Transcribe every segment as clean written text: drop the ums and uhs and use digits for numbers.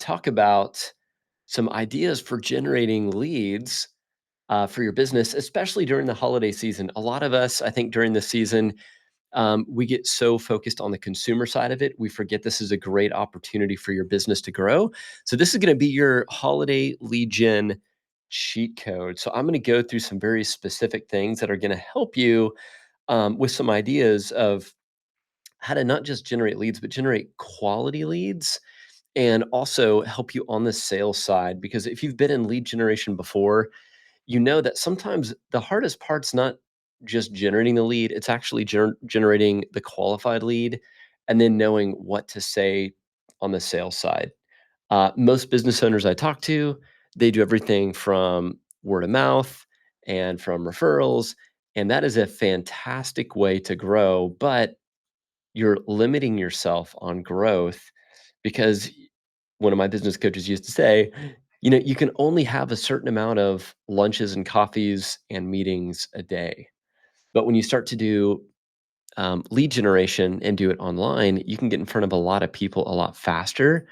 talk about some ideas for generating leads for your business, especially during the holiday season. A lot of us, I think, during the season, we get so focused on the consumer side of it, we forget this is a great opportunity for your business to grow. So, this is going to be your holiday lead gen cheat code. So, I'm going to go through some very specific things that are going to help you with some ideas of how to not just generate leads, but generate quality leads and also help you on the sales side. Because if you've been in lead generation before, you know that sometimes the hardest part's not just generating the lead, it's actually generating the qualified lead and then knowing what to say on the sales side. Most business owners I talk to, they do everything from word of mouth and from referrals. And that is a fantastic way to grow. But you're limiting yourself on growth because one of my business coaches used to say, you can only have a certain amount of lunches and coffees and meetings a day. But when you start to do lead generation and do it online, you can get in front of a lot of people a lot faster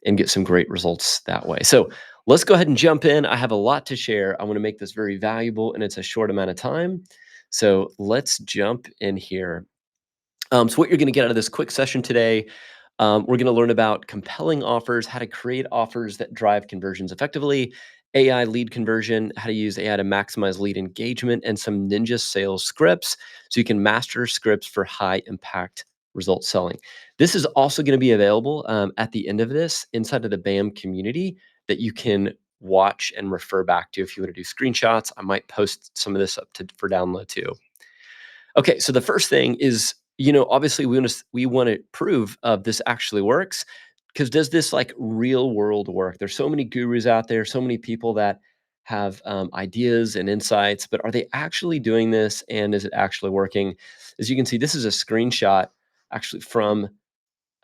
and get some great results that way. So let's go ahead and jump in. I have a lot to share. I want to make this very valuable and it's a short amount of time. So let's jump in here. So what you're going to get out of this quick session today, we're going to learn about compelling offers, how to create offers that drive conversions effectively, AI lead conversion, how to use AI to maximize lead engagement, and some ninja sales scripts so you can master scripts for high impact result selling. This is also going to be available at the end of this inside of the BAM community that you can watch and refer back to if you want to do screenshots. I might post some of this up for download too. Okay, so the first thing is, obviously we want to prove this actually works because does this like real world work? There's so many gurus out there, so many people that have ideas and insights, but are they actually doing this and is it actually working? As you can see, this is a screenshot actually from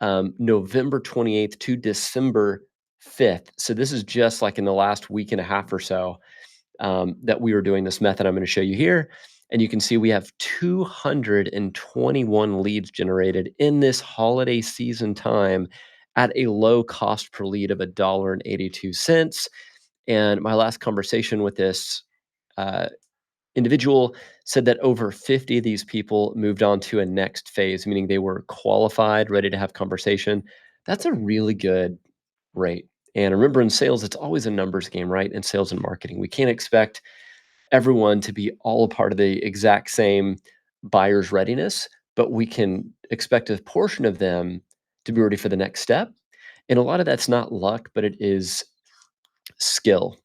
November 28th to December 5th. So this is just like in the last week and a half or so that we were doing this method I'm going to show you here. And you can see we have 221 leads generated in this holiday season time at a low cost per lead of $1.82. And my last conversation with this uh, individual said that over 50 of these people moved on to a next phase, meaning they were qualified, ready to have conversation. That's a really good rate. And remember, in sales, it's always a numbers game, right? In sales and marketing, we can't expect everyone to be all a part of the exact same buyer's readiness, but we can expect a portion of them to be ready for the next step. And a lot of that's not luck, but it is skill.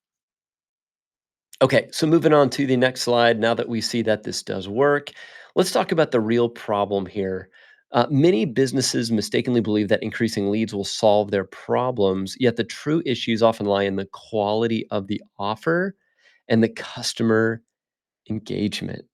Okay, so moving on to the next slide. Now that we see that this does work, let's talk about the real problem here. Many businesses mistakenly believe that increasing leads will solve their problems, yet the true issues often lie in the quality of the offer and the customer engagement.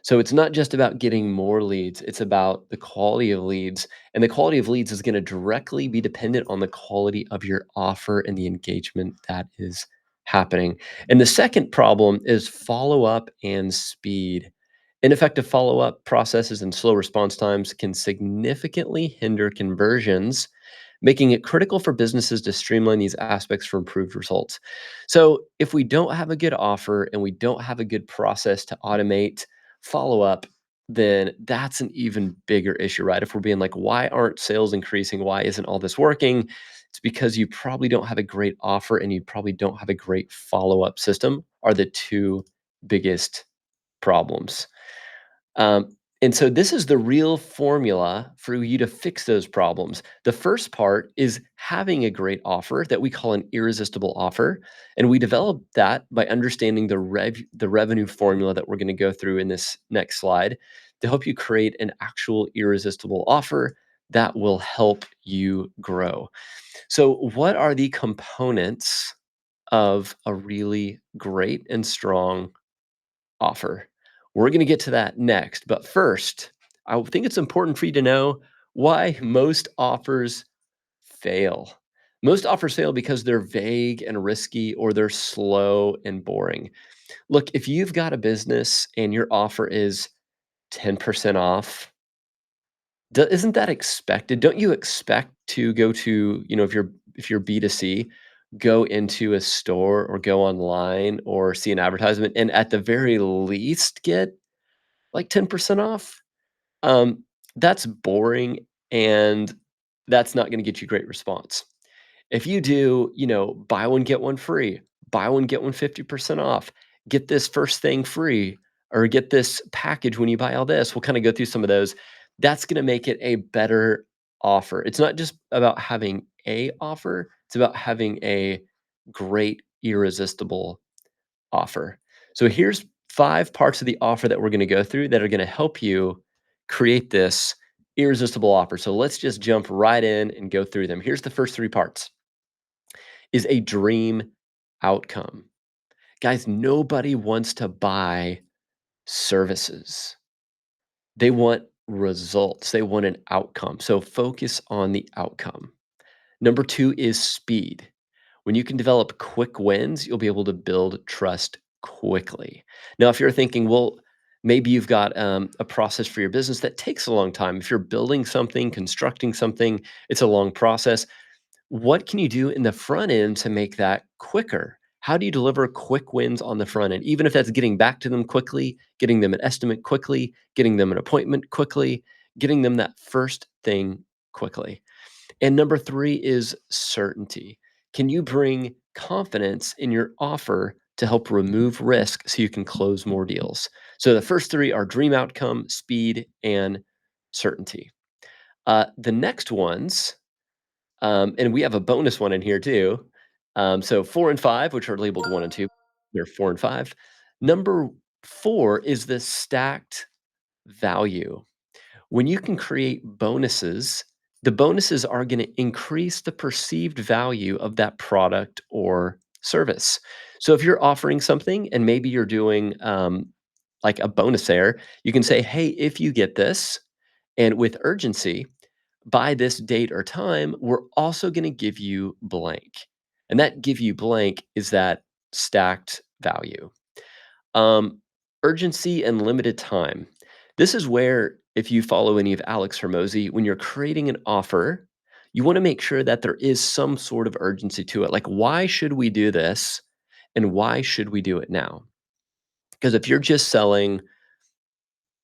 So it's not just about getting more leads, it's about the quality of leads. And the quality of leads is going to directly be dependent on the quality of your offer and the engagement that is happening. And the second problem is follow up and speed. Ineffective follow up processes and slow response times can significantly hinder conversions, making it critical for businesses to streamline these aspects for improved results. So, if we don't have a good offer and we don't have a good process to automate follow up, then that's an even bigger issue, right? If we're being like, why aren't sales increasing? Why isn't all this working? It's because you probably don't have a great offer and you probably don't have a great follow up system, are the two biggest problems. Um, and so this is the real formula for you to fix those problems. The first part is having a great offer that we call an irresistible offer, and we develop that by understanding the revenue formula that we're going to go through in this next slide to help you create an actual irresistible offer that will help you grow. So, what are the components of a really great and strong offer? We're going to get to that next. But first, I think it's important for you to know why most offers fail. Most offers fail because they're vague and risky or they're slow and boring. Look, if you've got a business and your offer is 10% off, isn't that expected? Don't you expect to go to, if you're if you're B2C, go into a store or go online or see an advertisement and at the very least get like 10% off, um, that's boring and that's not gonna get you great response. If you do, buy one, get one free, buy one, get one 50% off, get this first thing free, or get this package when you buy all this, we'll kind of go through some of those. That's going to make it a better offer. It's not just about having a offer, it's about having a great, irresistible offer. So here's 5 parts of the offer that we're going to go through that are going to help you create this irresistible offer. So let's just jump right in and go through them. Here's the first 3 parts is a dream outcome. Guys, nobody wants to buy services. They want results. They want an outcome. So focus on the outcome. Number 2 is speed. When you can develop quick wins, you'll be able to build trust quickly. Now, if you're thinking, well, maybe you've got a process for your business that takes a long time. If you're building something, constructing something, it's a long process. What can you do in the front end to make that quicker? How do you deliver quick wins on the front end? Even if that's getting back to them quickly, getting them an estimate quickly, getting them an appointment quickly, getting them that first thing quickly. And number 3 is certainty. Can you bring confidence in your offer to help remove risk so you can close more deals? So the first 3 are dream outcome, speed, and certainty. The next ones and we have a bonus one in here too. So 4 and 5, which are labeled 1 and 2, they're 4 and 5. Number 4 is the stacked value. When you can create bonuses, the bonuses are going to increase the perceived value of that product or service. So if you're offering something and maybe you're doing like a bonus there, you can say, hey, if you get this, and with urgency, by this date or time, we're also going to give you blank. And that give you blank is that stacked value. Um, Urgency and limited time. This is where, if you follow any of Alex Hermosi, when you're creating an offer, you want to make sure that there is some sort of urgency to it. Like, why should we do this? And why should we do it now? Because if you're just selling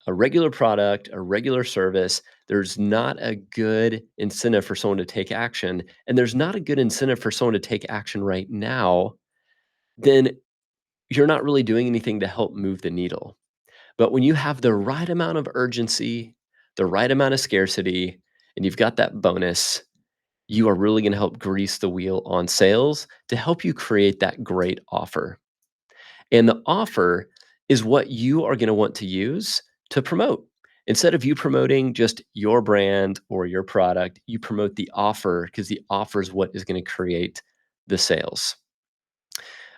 a regular product, a regular service, there's not a good incentive for someone to take action, and there's not a good incentive for someone to take action right now, then you're not really doing anything to help move the needle. But when you have the right amount of urgency, the right amount of scarcity, and you've got that bonus, you are really going to help grease the wheel on sales to help you create that great offer. And the offer is what you are going to want to use to promote. Instead of you promoting just your brand or your product, you promote the offer because the offer is what is going to create the sales.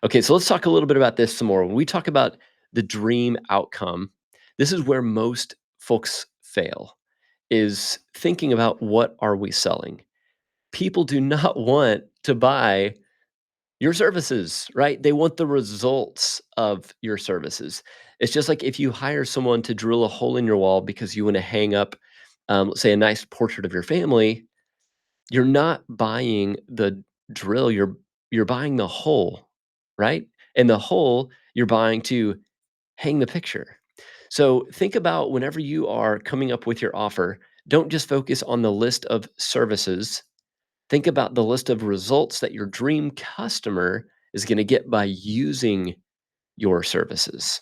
Okay, so let's talk a little bit about this some more. When we talk about the dream outcome, this is where most folks fail is thinking about what are we selling? People do not want to buy your services, right? They want the results of your services. It's just like if you hire someone to drill a hole in your wall because you want to hang up, let's say, a nice portrait of your family. You're not buying the drill. You're buying the hole, right? And the hole you're buying to hang the picture. So think about whenever you are coming up with your offer. Don't just focus on the list of services. Think about the list of results that your dream customer is going to get by using your services.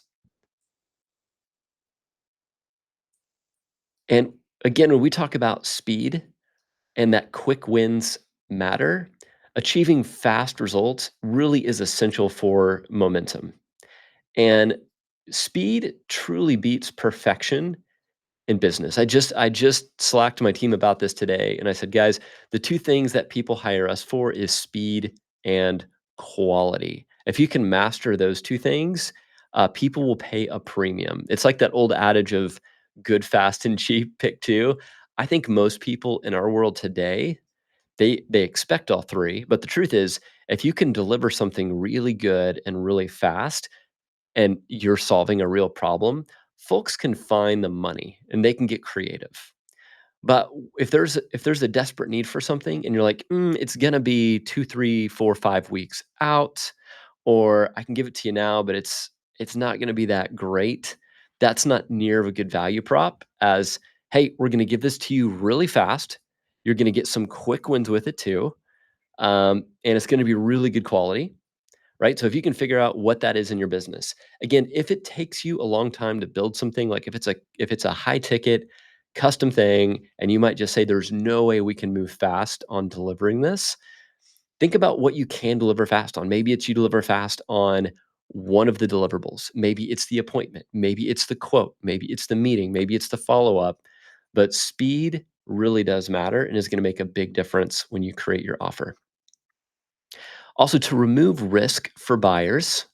And again, when we talk about speed and that quick wins matter, achieving fast results really is essential for momentum. And speed truly beats perfection in business. I just slacked my team about this today and I said, "Guys, the 2 things that people hire us for is speed and quality. If you can master those 2 things, people will pay a premium." It's like that old adage of good, fast, and cheap, pick 2. I think most people in our world today, they expect all 3, but the truth is, if you can deliver something really good and really fast, and you're solving a real problem, folks can find the money and they can get creative. But if there's a desperate need for something and you're like, it's gonna be 2, 3, 4, 5 weeks out, or I can give it to you now, but it's not gonna be that great. That's not near of a good value prop as, "Hey, we're gonna give this to you really fast. You're gonna get some quick wins with it too, and it's gonna be really good quality." Right? So if you can figure out what that is in your business. Again, if it takes you a long time to build something, like if it's a high ticket custom thing and you might just say there's no way we can move fast on delivering this, think about what you can deliver fast on. Maybe it's you deliver fast on one of the deliverables. Maybe it's the appointment, maybe it's the quote, maybe it's the meeting, maybe it's the follow-up. But speed really does matter and is going to make a big difference when you create your offer. Also, to remove risk for buyers,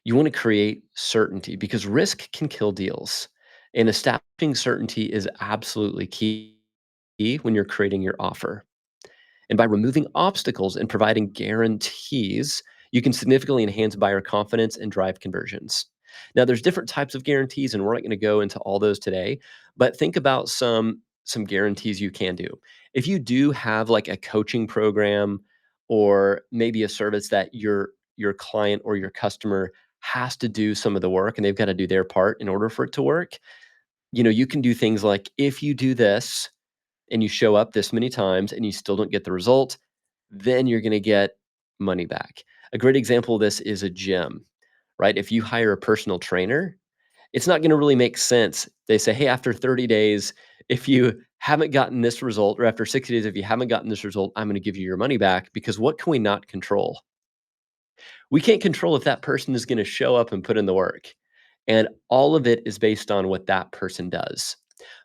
you want to create certainty because risk can kill deals. And establishing certainty is absolutely key when you're creating your offer. And by removing obstacles and providing guarantees, you can significantly enhance buyer confidence and drive conversions. Now, there's different types of guarantees, and we're not going to go into all those today, but think about some guarantees you can do. If you do have like a coaching program or maybe a service that your client or your customer has to do some of the work and they've got to do their part in order for it to work, you can do things like if you do this and you show up this many times and you still don't get the result, then you're going to get money back. A great example of this is a gym, right? If you hire a personal trainer, it's not going to really make sense. They say, hey, after 30 days, if you haven't gotten this result, or after 60 days, if you haven't gotten this result, I'm going to give you your money back because what can we not control? We can't control if that person is going to show up and put in the work. And all of it is based on what that person does.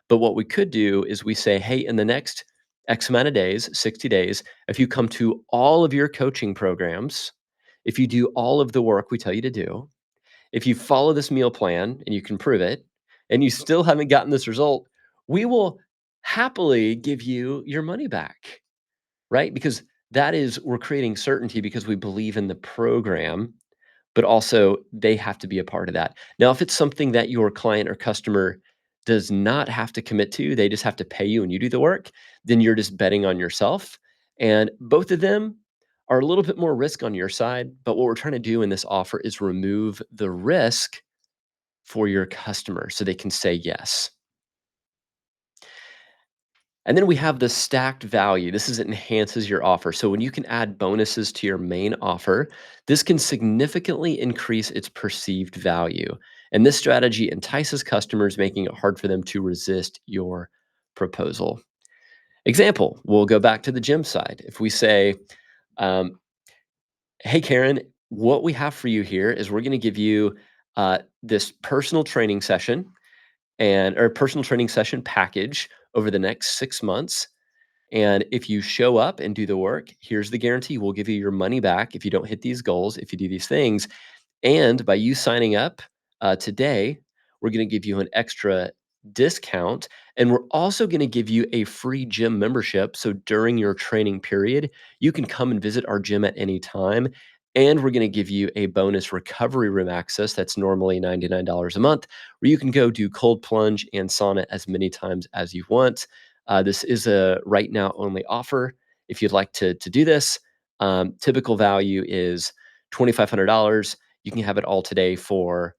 But what we could do is we say, hey, in the next X amount of days, 60 days, if you come to all of your coaching programs, if you do all of the work we tell you to do, if you follow this meal plan and you can prove it, and you still haven't gotten this result, we will happily give you your money back, right? Because that is, we're creating certainty because we believe in the program, but also they have to be a part of that. Now, if it's something that your client or customer does not have to commit to, they just have to pay you and you do the work, then you're just betting on yourself. And both of them are a little bit more risk on your side. But what we're trying to do in this offer is remove the risk for your customer so they can say yes. And then we have the stacked value. This is, it enhances your offer. So when you can add bonuses to your main offer, this can significantly increase its perceived value. And this strategy entices customers, making it hard for them to resist your proposal. Example, we'll go back to the gym side. If we say, um, hey, Karen, what we have for you here is we're going to give you this personal training session and or personal training session package over the next 6 months. And if you show up and do the work, here's the guarantee. We'll give you your money back if you don't hit these goals, if you do these things. And by you signing up today, we're going to give you an extra discount. And we're also going to give you a free gym membership. So during your training period, you can come and visit our gym at any time. And we're going to give you a bonus recovery room access that's normally $99 a month, where you can go do cold plunge and sauna as many times as you want. This is a right now only offer. If you'd like to do this, typical value is $2,500. You can have it all today for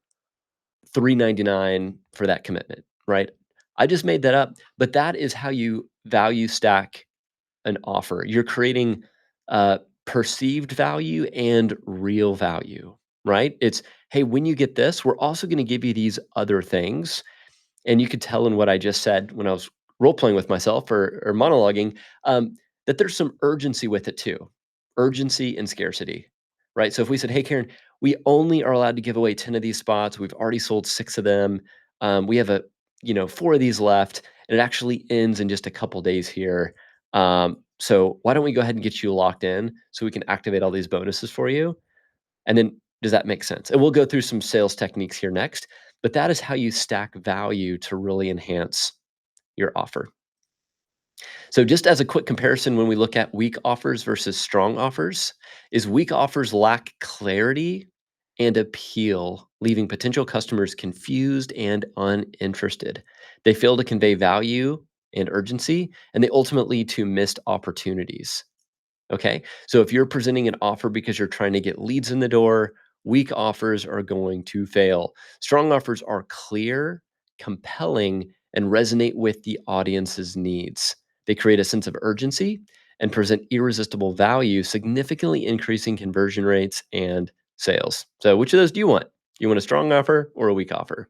$399 for that commitment, right? I just made that up, but that is how you value stack an offer. You're creating perceived value and real value, right? It's, hey, when you get this, we're also going to give you these other things. And you could tell in what I just said when I was role playing with myself or monologuing, that there's some urgency with it too, urgency and scarcity, right? So if we said, "Hey, Karen, we only are allowed to give away 10 of these spots. We've already sold 6 of them. We have 4 of these left, and it actually ends in just a couple days here. So why don't we go ahead and get you locked in so we can activate all these bonuses for you?" And then does that make sense? And we'll go through some sales techniques here next, but that is how you stack value to really enhance your offer. So just as a quick comparison, when we look at weak offers versus strong offers, is weak offers lack clarity and appeal, leaving potential customers confused and uninterested. They fail to convey value and urgency, and they ultimately lead to missed opportunities. Okay. So if you're presenting an offer because you're trying to get leads in the door, weak offers are going to fail. Strong offers are clear, compelling, and resonate with the audience's needs. They create a sense of urgency and present irresistible value, significantly increasing conversion rates and sales. So, which of those do you want? You want a strong offer or a weak offer?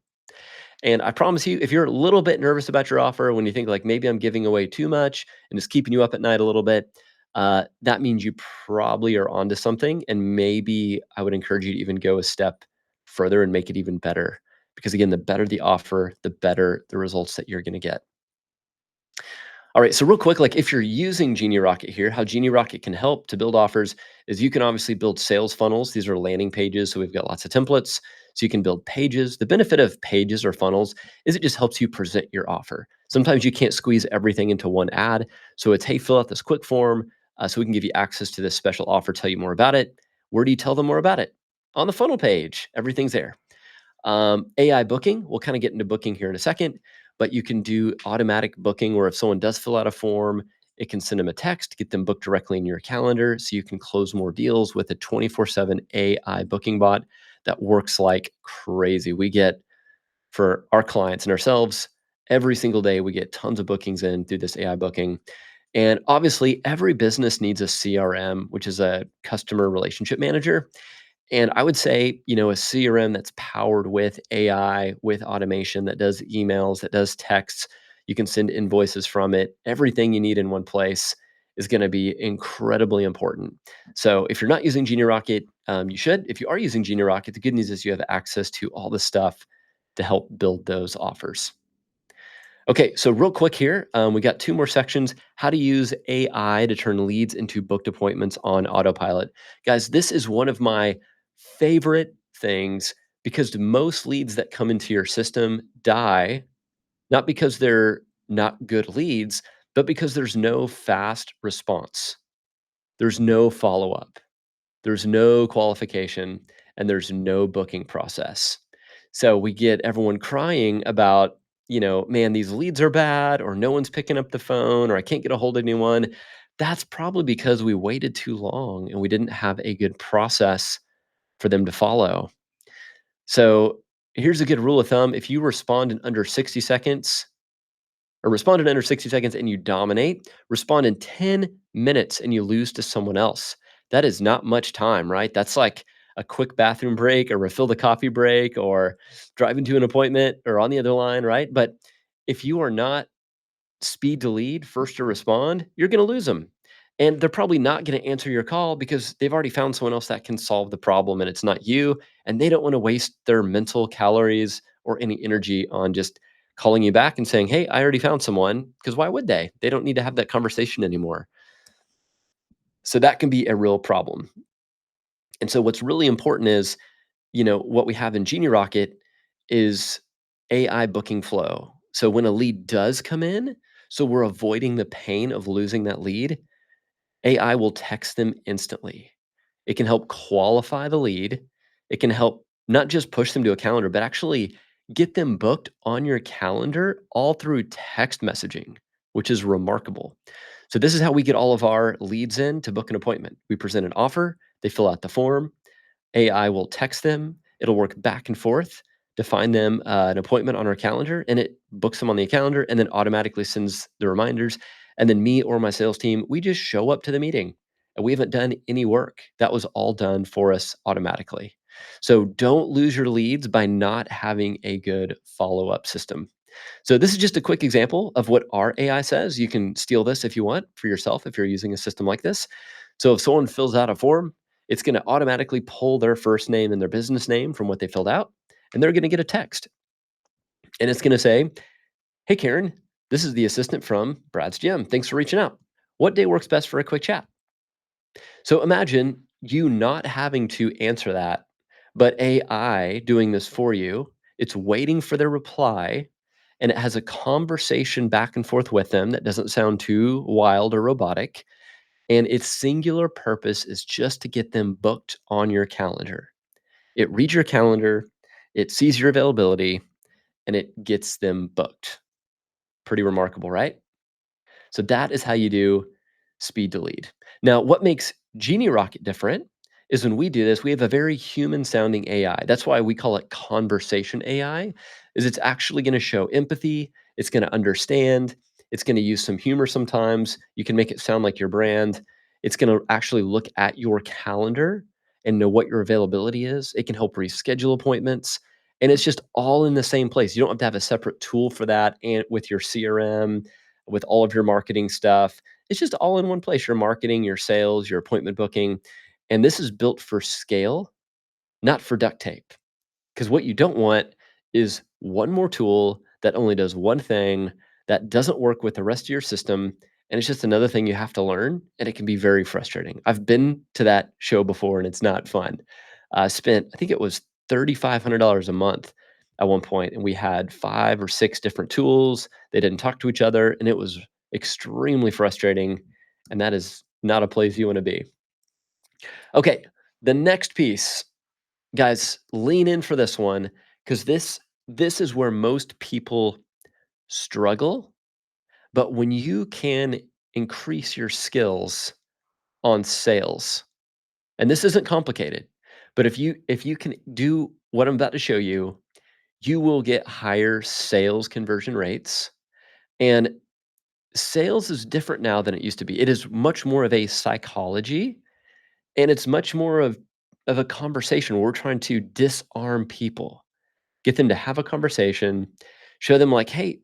And I promise you, if you're a little bit nervous about your offer, when you think like maybe I'm giving away too much and it's keeping you up at night a little bit, that means you probably are onto something. And maybe I would encourage you to even go a step further and make it even better. Because again, the better the offer, the better the results that you're going to get. All right, so real quick, like if you're using Genie Rocket here, how Genie Rocket can help to build offers is you can obviously build sales funnels. These are landing pages, so we've got lots of templates. So you can build pages. The benefit of pages or funnels is it just helps you present your offer. Sometimes you can't squeeze everything into one ad. So it's, hey, fill out this quick form so we can give you access to this special offer, tell you more about it. Where do you tell them more about it? On the funnel page, everything's there. AI booking, we'll kind of get into booking here in a second, but you can do automatic booking where if someone does fill out a form, it can send them a text, get them booked directly in your calendar so you can close more deals with a 24/7 AI booking bot that works like crazy. We get for our clients and ourselves every single day, we get tons of bookings in through this AI booking. And obviously, every business needs a CRM, which is a customer relationship manager. And I would say, a CRM that's powered with AI, with automation that does emails, that does texts, you can send invoices from it. Everything you need in one place is going to be incredibly important. So if you're not using Genie Rocket, you should. If you are using Genie Rocket, the good news is you have access to all the stuff to help build those offers. Okay, so real quick here, we got two more sections. How to use AI to turn leads into booked appointments on autopilot. Guys, this is one of my favorite things because most leads that come into your system die, not because they're not good leads, but because there's no fast response. There's no follow up. There's no qualification and there's no booking process. So we get everyone crying about, man, these leads are bad, or no one's picking up the phone, or I can't get a hold of anyone. That's probably because we waited too long and we didn't have a good process for them to follow. So here's a good rule of thumb. If you respond in under 60 seconds, or respond in under 60 seconds and you dominate, respond in 10 minutes and you lose to someone else. That is not much time, right? That's like a quick bathroom break or refill the coffee break or driving to an appointment or on the other line, right? But if you are not speed to lead, first to respond, you're going to lose them. And they're probably not going to answer your call because they've already found someone else that can solve the problem and it's not you. And they don't want to waste their mental calories or any energy on just calling you back and saying, hey, I already found someone. Because why would they? They don't need to have that conversation anymore. So that can be a real problem. And so what's really important is, what we have in Genie Rocket is AI booking flow. So when a lead does come in, so we're avoiding the pain of losing that lead, AI will text them instantly. It can help qualify the lead. It can help not just push them to a calendar, but actually get them booked on your calendar all through text messaging, which is remarkable. So, this is how we get all of our leads in to book an appointment. We present an offer, they fill out the form, AI will text them. It'll work back and forth to find them an appointment on our calendar, and it books them on the calendar and then automatically sends the reminders. And then me or my sales team, we just show up to the meeting and we haven't done any work. That was all done for us automatically. So don't lose your leads by not having a good follow up system. So this is just a quick example of what our AI says. You can steal this if you want for yourself if you're using a system like this. So if someone fills out a form, it's going to automatically pull their first name and their business name from what they filled out, and they're going to get a text. And it's going to say, hey, Karen, this is the assistant from Brad's Gym. Thanks for reaching out. What day works best for a quick chat? So imagine you not having to answer that, but AI doing this for you. It's waiting for their reply and it has a conversation back and forth with them that doesn't sound too wild or robotic. And its singular purpose is just to get them booked on your calendar. It reads your calendar, it sees your availability, and it gets them booked. Pretty remarkable, right? So that is how you do speed to lead. Now, what makes Genie Rocket different is when we do this, we have a very human sounding AI. That's why we call it conversation AI, is it's actually going to show empathy, it's going to understand, it's going to use some humor sometimes. You can make it sound like your brand. It's going to actually look at your calendar and know what your availability is. It can help reschedule appointments. And it's just all in the same place. You don't have to have a separate tool for that and with your CRM, with all of your marketing stuff. It's just all in one place. Your marketing, your sales, your appointment booking. And this is built for scale, not for duct tape. Because what you don't want is one more tool that only does one thing that doesn't work with the rest of your system. And it's just another thing you have to learn. And it can be very frustrating. I've been to that show before and it's not fun. I spent, I think it was $3,500 a month at one point, and we had 5 or 6 different tools. They didn't talk to each other, and it was extremely frustrating. And that is not a place you want to be. Okay, the next piece, guys, lean in for this one because this is where most people struggle. But when you can increase your skills on sales, and this isn't complicated, but if you can do what I'm about to show you, you will get higher sales conversion rates. And sales is different now than it used to be. It is much more of a psychology, and it's much more of a conversation where we're trying to disarm people. Get them to have a conversation, show them like, "Hey,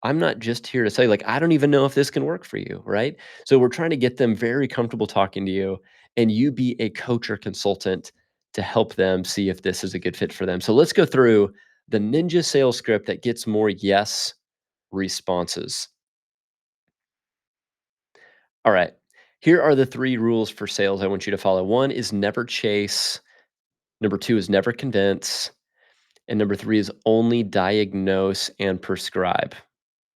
I'm not just here to say like, I don't even know if this can work for you," right? So we're trying to get them very comfortable talking to you and you be a coach or consultant to help them see if this is a good fit for them. So let's go through the ninja sales script that gets more yes responses. All right. Here are the 3 rules for sales I want you to follow. 1 is never chase, number 2 is never convince, and number 3 is only diagnose and prescribe.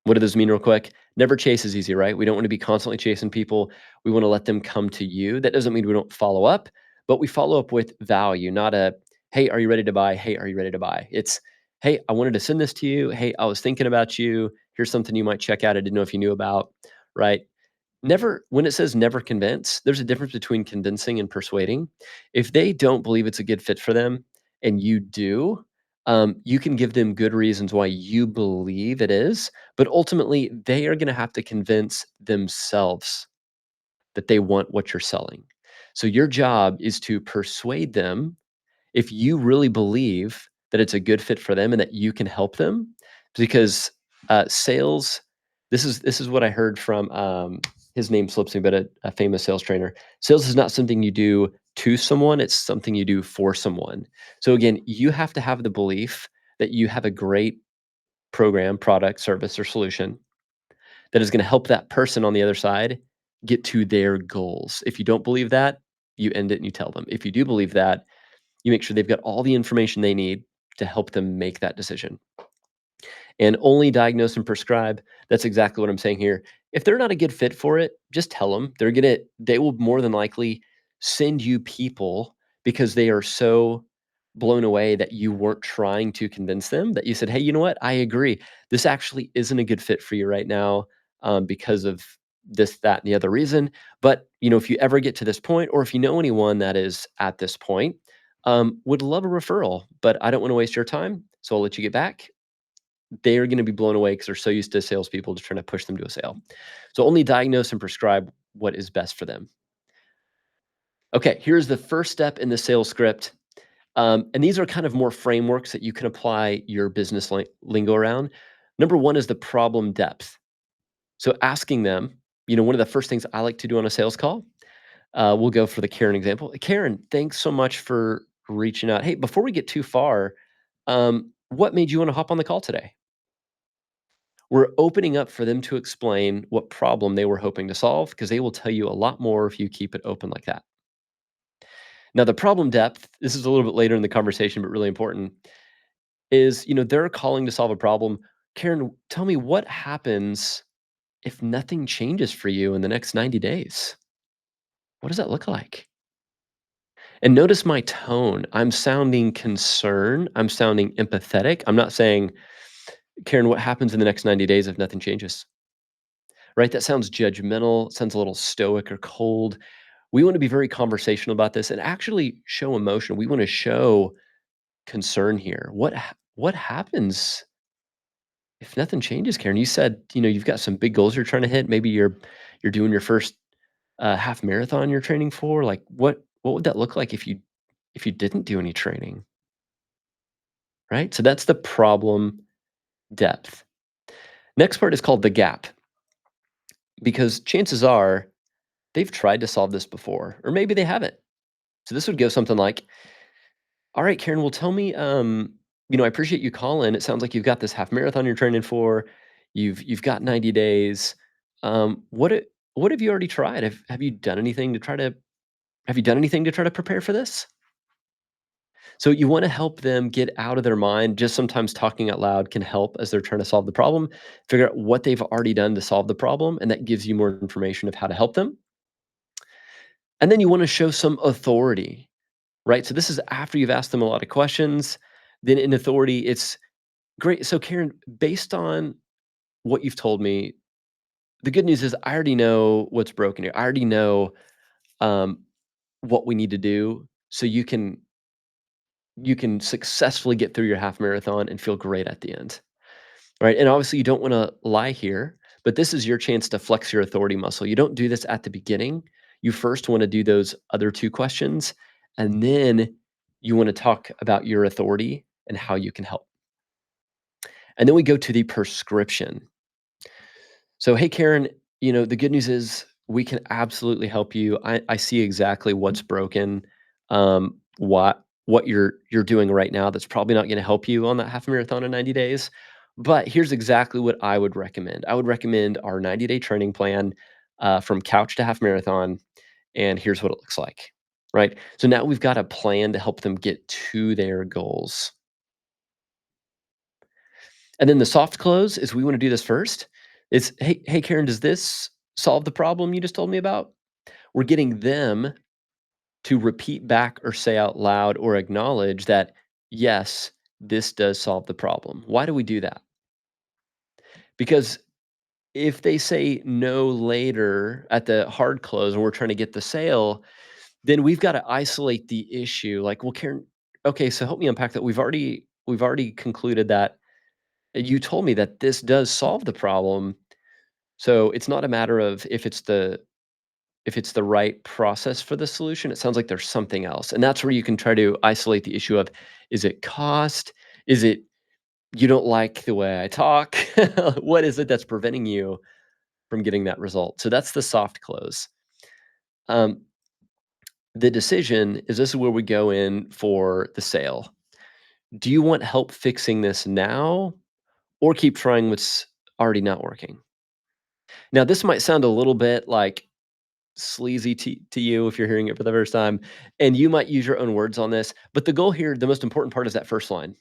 What do those mean real quick? Never chase is easy, right? We don't want to be constantly chasing people. We want to let them come to you. That doesn't mean we don't follow up, but we follow up with value, not a, hey, are you ready to buy? Hey, are you ready to buy? It's, hey, I wanted to send this to you. Hey, I was thinking about you. Here's something you might check out. I didn't know if you knew about, right? Never, when it says never convince, there's a difference between convincing and persuading. If they don't believe it's a good fit for them and you do, you can give them good reasons why you believe it is, but ultimately they are going to have to convince themselves that they want what you're selling. So your job is to persuade them if you really believe that it's a good fit for them and that you can help them, because sales, this is what I heard from his name slips me, but a famous sales trainer. Sales is not something you do to someone, it's something you do for someone. So again, you have to have the belief that you have a great program, product, service, or solution that is going to help that person on the other side get to their goals. If you don't believe that, you end it and you tell them. If you do believe that, you make sure they've got all the information they need to help them make that decision. And only diagnose and prescribe, that's exactly what I'm saying here. If they're not a good fit for it, just tell them. They will more than likely send you people because they are so blown away that you weren't trying to convince them, that you said, "Hey, you know what? I agree. This actually isn't a good fit for you right now because of this, that, and the other reason. But if you ever get to this point, or if you know anyone that is at this point, would love a referral, but I don't want to waste your time, so I'll let you get back." They're going to be blown away because they're so used to salespeople just trying to push them to a sale. So only diagnose and prescribe what is best for them. Okay, here's the first step in the sales script. And these are kind of more frameworks that you can apply your business lingo around. Number 1 is the problem depth. So asking them, one of the first things I like to do on a sales call, we'll go for the Karen example. Karen, thanks so much for reaching out. Hey, before we get too far, what made you want to hop on the call today? We're opening up for them to explain what problem they were hoping to solve because they will tell you a lot more if you keep it open like that. Now, the problem depth, this is a little bit later in the conversation, but really important, is they're calling to solve a problem. Karen, tell me what happens if nothing changes for you in the next 90 days? What does that look like? And notice my tone. I'm sounding concerned. I'm sounding empathetic. I'm not saying, Karen, what happens in the next 90 days if nothing changes? right? That sounds judgmental, sounds a little stoic or cold. We want to be very conversational about this and actually show emotion. We want to show concern here. What happens if nothing changes, Karen? You said, you've got some big goals you're trying to hit. Maybe you're doing your first half marathon you're training for. Like what would that look like if you didn't do any training, right? So that's the problem depth. Next part is called the gap because chances are they've tried to solve this before, or maybe they haven't. So this would go something like, all right, Karen, well, tell me, I appreciate you calling. It sounds like you've got this half marathon you're training for. You've got 90 days. What have you already tried? Have you done anything to try to prepare for this? So you want to help them get out of their mind. Just sometimes talking out loud can help as they're trying to solve the problem. Figure out what they've already done to solve the problem, and that gives you more information of how to help them. And then you want to show some authority, right? So this is after you've asked them a lot of questions. Then in authority, it's great. So Karen, based on what you've told me, the good news is I already know what's broken here. I already know um, what we need to do, so you can successfully get through your half marathon and feel great at the end, right? And obviously, you don't want to lie here, but this is your chance to flex your authority muscle. You don't do this at the beginning. You first want to do those other two questions, and then you want to talk about your authority and how you can help. And then we go to the prescription. So, hey, Karen, the good news is we can absolutely help you. I see exactly what's broken. What you're doing right now that's probably not going to help you on that half marathon in 90 days. But here's exactly what I would recommend. I would recommend our 90-day training plan from couch to half marathon. And here's what it looks like. Right. So now we've got a plan to help them get to their goals. And then the soft close is we wanna do this first. It's, "Hey, Karen, does this solve the problem you just told me about?" We're getting them to repeat back or say out loud or acknowledge that, "Yes, this does solve the problem." Why do we do that? Because if they say no later at the hard close and we're trying to get the sale, then we've gotta isolate the issue. Like, "Well, Karen, okay, so help me unpack that. We've already concluded that you told me that this does solve the problem. So it's not a matter of if it's the right process for the solution. It sounds like there's something else. And that's where you can try to isolate the issue of, is it cost? Is it you don't like the way I talk? What is it that's preventing you from getting that result? So that's the soft close. Um, the decision is, this is where we go in for the sale. Do you want help fixing this now, or keep trying what's already not working? Now, this might sound a little bit like sleazy to you if you're hearing it for the first time, and you might use your own words on this, but the goal here, the most important part is that first line.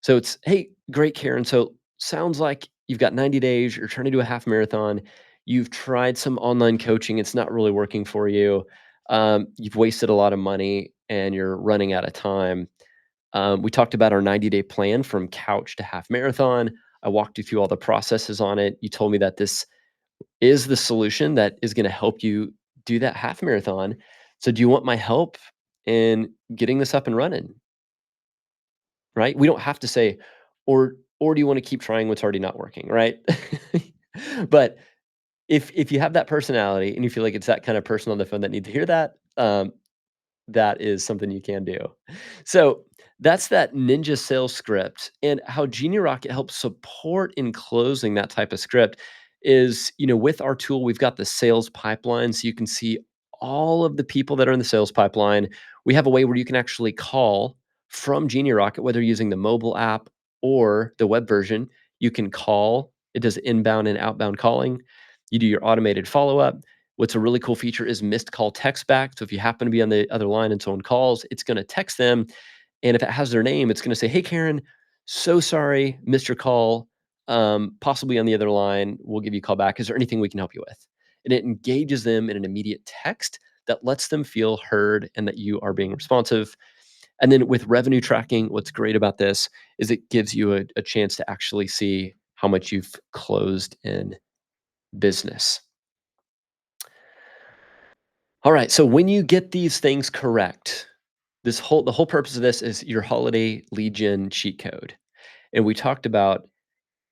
So it's, "Hey, great, Karen. So sounds like you've got 90 days, you're trying to do a half marathon, you've tried some online coaching, it's not really working for you. You've wasted a lot of money and you're running out of time. We talked about our 90-day plan from couch to half marathon. I walked you through all the processes on it. You told me that this is the solution that is gonna help you do that half marathon. So do you want my help in getting this up and running?" Right? We don't have to say, or do you wanna keep trying what's already not working, right? But if you have that personality and you feel like it's that kind of person on the phone that need to hear that, that is something you can do. So that's that ninja sales script, and how Genie Rocket helps support in closing that type of script is, with our tool, we've got the sales pipeline. So you can see all of the people that are in the sales pipeline. We have a way where you can actually call from Genie Rocket, whether you're using the mobile app or the web version. You can call. It does inbound and outbound calling. You do your automated follow up. What's a really cool feature is missed call text back. So if you happen to be on the other line and someone calls, it's going to text them. And if it has their name, it's going to say, "Hey, Karen, so sorry, missed your call. Possibly on the other line. We'll give you a call back. Is there anything we can help you with?" And it engages them in an immediate text that lets them feel heard and that you are being responsive. And then with revenue tracking, what's great about this is it gives you a chance to actually see how much you've closed in. business. All right, so when you get these things correct, the whole purpose of this is your holiday lead gen cheat code. And we talked about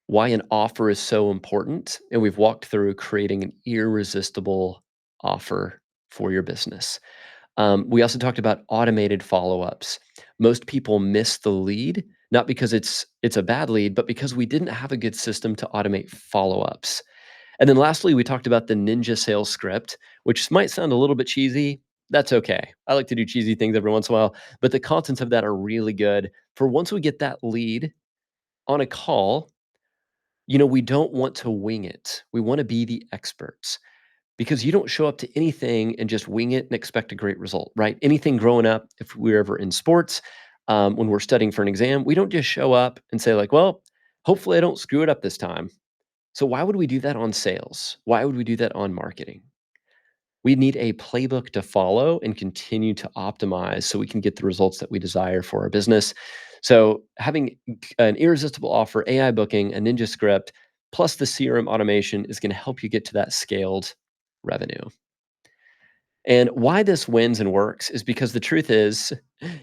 why an offer is so important, and we've walked through creating an irresistible offer for your business. We also talked about automated follow-ups. Most people miss the lead, not because it's a bad lead, but because we didn't have a good system to automate follow-ups. And then lastly, we talked about the ninja sales script, which might sound a little bit cheesy. That's okay. I like to do cheesy things every once in a while, but the contents of that are really good for once we get that lead on a call. We don't want to wing it. We want to be the experts because you don't show up to anything and just wing it and expect a great result, right? Anything growing up, if we're ever in sports, when we're studying for an exam, we don't just show up and say, like, well, hopefully I don't screw it up this time. So why would we do that on sales? Why would we do that on marketing? We need a playbook to follow and continue to optimize so we can get the results that we desire for our business. So having an irresistible offer, AI booking, a ninja script, plus the CRM automation is going to help you get to that scaled revenue. And why this wins and works is because the truth is,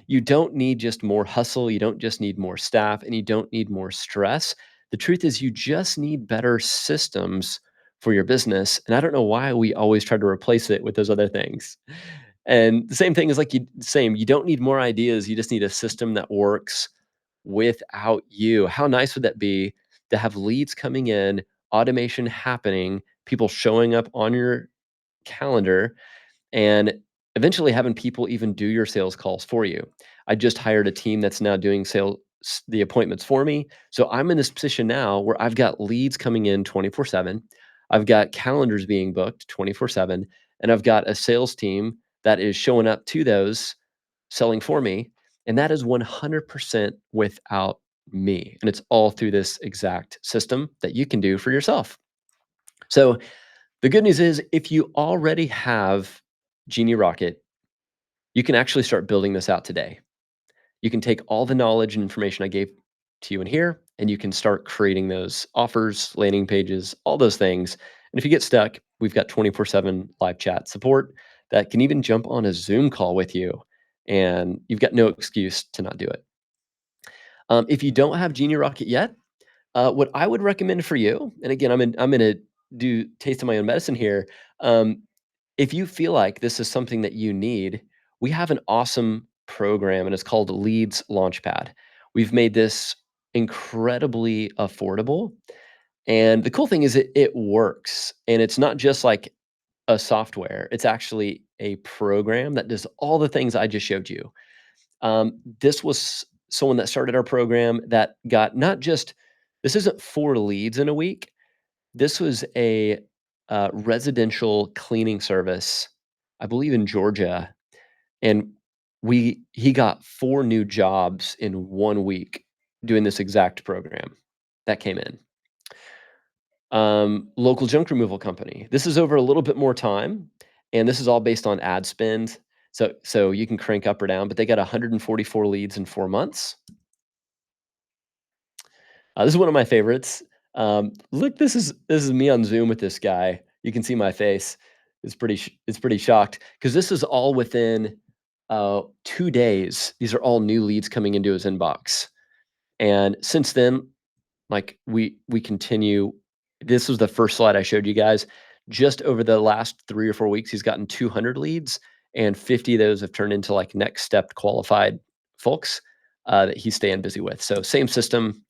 you don't need just more hustle, you don't just need more staff, and you don't need more stress. The truth is, you just need better systems for your business. And I don't know why we always try to replace it with those other things. And the same thing is like you don't need more ideas, you just need a system that works without you. How nice would that be to have leads coming in, automation happening, people showing up on your calendar, and eventually having people even do your sales calls for you. I just hired a team that's now doing the appointments for me. So I'm in this position now where I've got leads coming in 24/7. I've got calendars being booked 24/7, and I've got a sales team that is showing up to those selling for me, and that is 100% without me. And it's all through this exact system that you can do for yourself. So the good news is if you already have Genie Rocket, you can actually start building this out today. You can take all the knowledge and information I gave to you in here, and you can start creating those offers, landing pages, all those things. And if you get stuck, we've got 24/7 live chat support that can even jump on a Zoom call with you, and you've got no excuse to not do it. If you don't have Genie Rocket yet, what I would recommend for you, and again, I'm gonna do taste of my own medicine here. If you feel like this is something that you need, we have an awesome program, and it's called Leads Launchpad. We've made this incredibly affordable, and the cool thing is it works, and it's not just like a software. It's actually a program that does all the things I just showed you. This was someone that started our program that got not just this isn't 4 leads in a week. This was a, residential cleaning service, I believe in Georgia, and he got 4 new jobs in 1 week doing this exact program that came in. Local junk removal company. This is over a little bit more time, and this is all based on ad spend, so you can crank up or down, but they got 144 leads in 4 months. This is one of my favorites. Look, this is me on Zoom with this guy. You can see my face. It's pretty shocked because this is all within 2 days. These are all new leads coming into his inbox, and since then, like we continue. This was the first slide I showed you guys. Just over the last 3 or 4 weeks, he's gotten 200 leads, and 50 of those have turned into like next step qualified folks that he's staying busy with. So same system,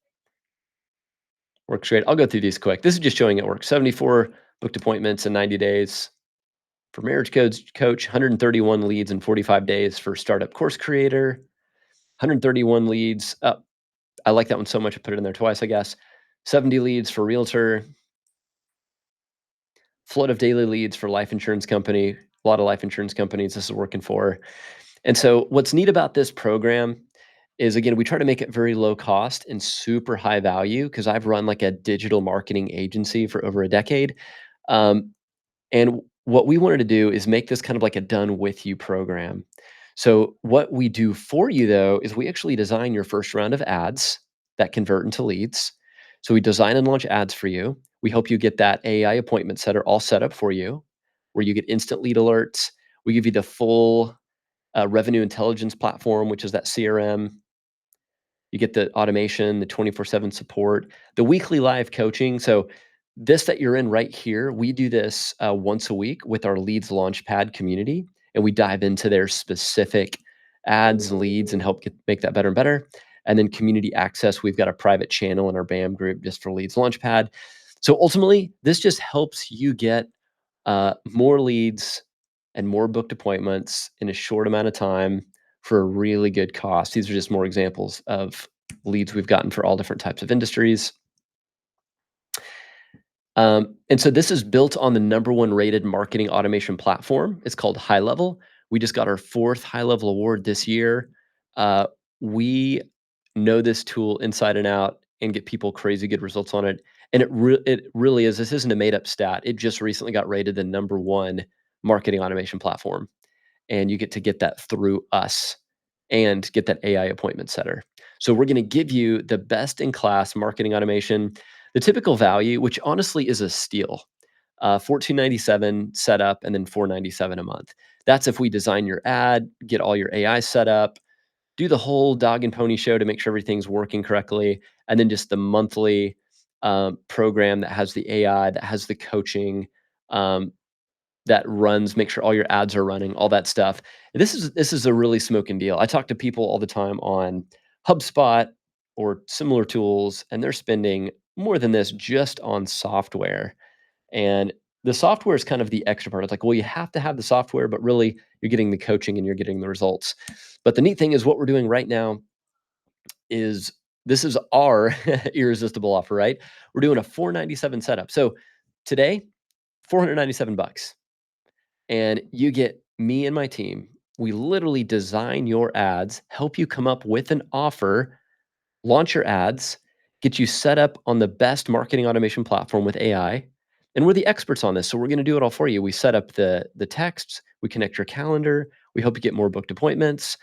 works great. I'll go through these quick. This is just showing it works. 74 booked appointments in 90 days for marriage coach, 131 leads in 45 days for startup course creator, 131 leads. I like that one so much. I put it in there twice, I guess. 70 leads for realtor, flood of daily leads for life insurance company. A lot of life insurance companies this is working for. And so what's neat about this program is, again, we try to make it very low cost and super high value because I've run like a digital marketing agency for over a decade. Um, and what we wanted to do is make this kind of like a done with you program. So what we do for you though is we actually design your first round of ads that convert into leads. So we design and launch ads for you. We help you get that AI appointment setter all set up for you, where you get instant lead alerts. We give you the full revenue intelligence platform, which is that CRM. You get the automation, the 24/7 support, the weekly live coaching. So this that you're in right here, we do this once a week with our Leads Launchpad community, and we dive into their specific ads, leads, and help make that better and better. And then community access, we've got a private channel in our BAM group just for Leads Launchpad. So ultimately, this just helps you get more leads and more booked appointments in a short amount of time for a really good cost. These are just more examples of leads we've gotten for all different types of industries. And so this is built on the number one rated marketing automation platform. It's called High Level. We just got our fourth High Level award this year. We know this tool inside and out and get people crazy good results on it. And it really is. This isn't a made up stat. It just recently got rated the number one marketing automation platform, and you get to get that through us and get that AI appointment setter. So we're going to give you the best in class marketing automation. The typical value, which honestly is a steal, 1497 setup and then 497 a month. That's if we design your ad, get all your AI set up, do the whole dog and pony show to make sure everything's working correctly, and then just the monthly program that has the AI, that has the coaching, um, that runs, make sure all your ads are running, all that stuff. This is a really smoking deal. I talk to people all the time on HubSpot or similar tools, and they're spending more than this just on software. And the software is kind of the extra part. It's like, well, you have to have the software, but really you're getting the coaching and you're getting the results. But the neat thing is what we're doing right now is this is our irresistible offer, right? We're doing a 497 setup. So today, 497 bucks, and you get me and my team. We literally design your ads, help you come up with an offer, launch your ads, get you set up on the best marketing automation platform with AI. And we're the experts on this. So we're going to do it all for you. We set up the texts, we connect your calendar, we help you get more booked appointments.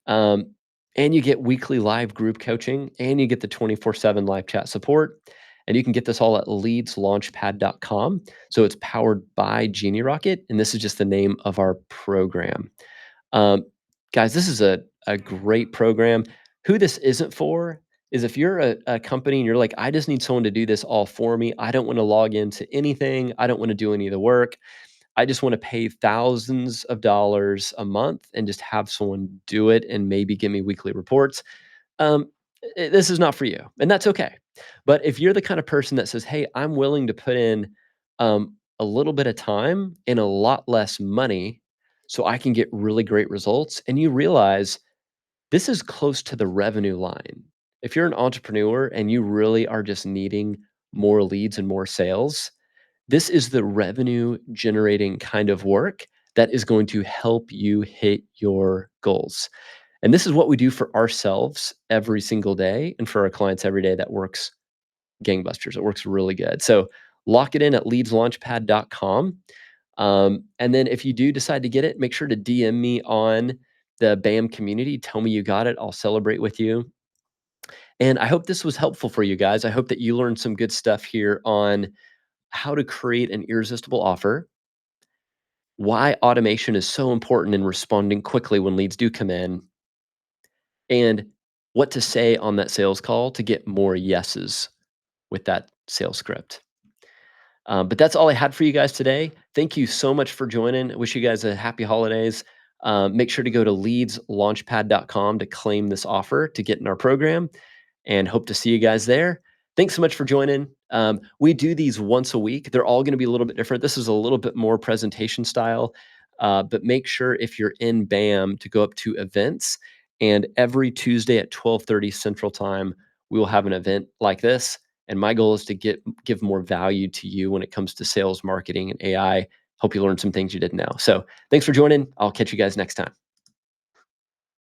Um, and you get weekly live group coaching, and you get the 24/7 live chat support. And you can get this all at leadslaunchpad.com. So it's powered by Genie Rocket, and this is just the name of our program. Um, Guys, this is a great program. Who this isn't for is if you're a company and you're like, I just need someone to do this all for me. I don't want to log into anything. I don't want to do any of the work. I just want to pay thousands of dollars a month and just have someone do it and maybe give me weekly reports. Um, this is not for you, and that's okay. But if you're the kind of person that says, "Hey, I'm willing to put in a little bit of time and a lot less money so I can get really great results," and you realize this is close to the revenue line. If you're an entrepreneur and you really are just needing more leads and more sales, this is the revenue generating kind of work that is going to help you hit your goals. And this is what we do for ourselves every single day and for our clients every day. That works gangbusters. It works really good. So lock it in at leadslaunchpad.com. And then if you do decide to get it, make sure to DM me on the BAM community. Tell me you got it. I'll celebrate with you. And I hope this was helpful for you guys. I hope that you learned some good stuff here on how to create an irresistible offer, why automation is so important in responding quickly when leads do come in, and what to say on that sales call to get more yeses with that sales script. But that's all I had for you guys today. Thank you so much for joining. I wish you guys a happy holidays. Make sure to go to leadslaunchpad.com to claim this offer to get in our program, and hope to see you guys there. Thanks so much for joining. We do these once a week. They're all going to be a little bit different. This is a little bit more presentation style, but make sure if you're in BAM to go up to events. And every Tuesday at 12:30 Central Time, we will have an event like this. And my goal is to give more value to you when it comes to sales, marketing, and AI. Hope you learned some things you didn't know. So thanks for joining. I'll catch you guys next time.